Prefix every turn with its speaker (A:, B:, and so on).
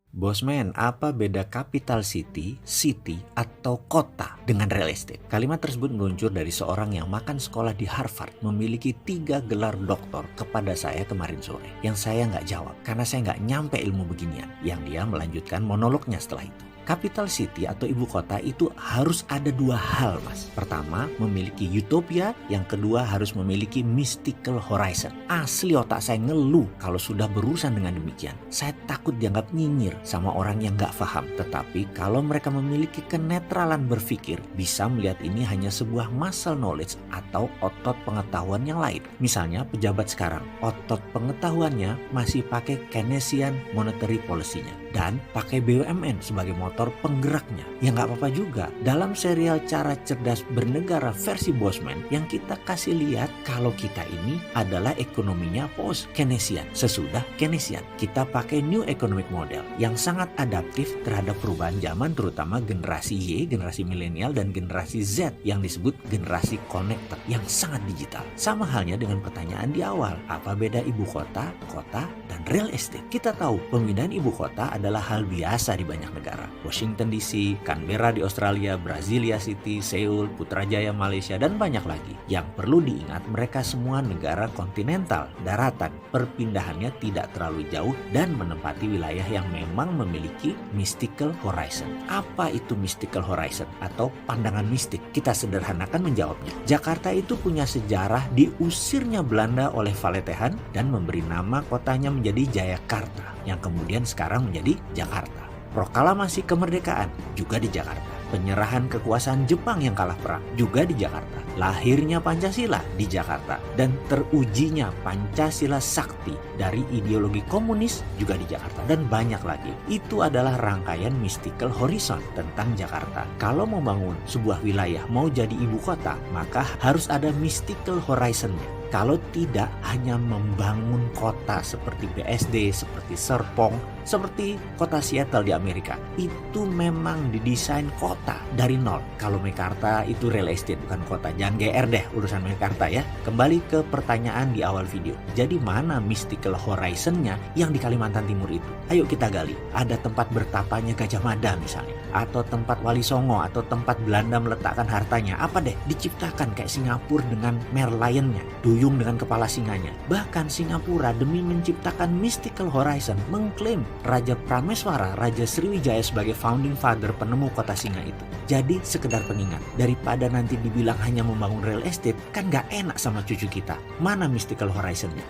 A: Bosman, apa beda capital city, city, atau kota dengan real estate? Kalimat tersebut meluncur dari seorang yang makan sekolah di Harvard, memiliki 3 gelar doktor kepada saya kemarin sore. Yang saya nggak jawab, karena saya nggak nyampe ilmu beginian. Yang dia melanjutkan monolognya setelah itu. Capital city atau ibu kota itu harus ada 2 hal, Mas. Pertama, memiliki utopia. Yang kedua, harus memiliki mystical horizon. Asli otak saya ngeluh kalau sudah berurusan dengan demikian. Saya takut dianggap nyinyir sama orang yang gak paham. Tetapi kalau mereka memiliki kenetralan berpikir, bisa melihat ini hanya sebuah muscle knowledge atau otot pengetahuan yang lain. Misalnya pejabat sekarang, otot pengetahuannya masih pakai Keynesian monetary policy-nya dan pakai BUMN sebagai motor penggeraknya. Ya nggak apa-apa juga. Dalam serial Cara Cerdas Bernegara versi Bosman, yang kita kasih lihat kalau kita ini adalah ekonominya post Keynesian. Sesudah Keynesian, kita pakai New Economic Model yang sangat adaptif terhadap perubahan zaman, terutama generasi Y, generasi milenial, dan generasi Z yang disebut generasi connected yang sangat digital. Sama halnya dengan pertanyaan di awal, apa beda ibu kota, kota, dan real estate? Kita tahu pemindahan ibu kota adalah hal biasa di banyak negara. Washington DC, Canberra di Australia, Brasilia City, Seoul, Putrajaya Malaysia, dan banyak lagi. Yang perlu diingat, mereka semua negara kontinental, daratan. Perpindahannya tidak terlalu jauh dan menempati wilayah yang memang memiliki mystical horizon. Apa itu mystical horizon atau pandangan mistik? Kita sederhanakan menjawabnya. Jakarta itu punya sejarah diusirnya Belanda oleh Valetehan dan memberi nama kotanya menjadi Jayakarta, yang kemudian sekarang menjadi Jakarta. Proklamasi kemerdekaan juga di Jakarta. Penyerahan kekuasaan Jepang yang kalah perang juga di Jakarta. Lahirnya Pancasila di Jakarta. Dan terujinya Pancasila Sakti dari ideologi komunis juga di Jakarta. Dan banyak lagi. Itu adalah rangkaian mystical horizon tentang Jakarta. Kalau mau bangun sebuah wilayah, mau jadi ibu kota, maka harus ada mystical horizonnya. Kalau tidak, hanya membangun kota seperti BSD, seperti Serpong, seperti kota Seattle di Amerika. Itu memang didesain kota dari nol. Kalau Mekarta itu real estate, bukan kota. Jangan GR deh urusan Mekarta ya. Kembali ke pertanyaan di awal video. Jadi mana mystical horizon-nya yang di Kalimantan Timur itu? Ayo kita gali. Ada tempat bertapanya Gajah Mada misalnya. Atau tempat Wali Songo, atau tempat Belanda meletakkan hartanya. Apa deh? Diciptakan kayak Singapura dengan Merlion-nya. Duyung dengan kepala singanya. Bahkan Singapura demi menciptakan mystical horizon mengklaim Raja Prameswara, Raja Sriwijaya sebagai founding father penemu kota singa itu. Jadi sekedar pengingat, daripada nanti dibilang hanya membangun real estate, kan gak enak sama cucu kita. Mana mystical horizon-nya?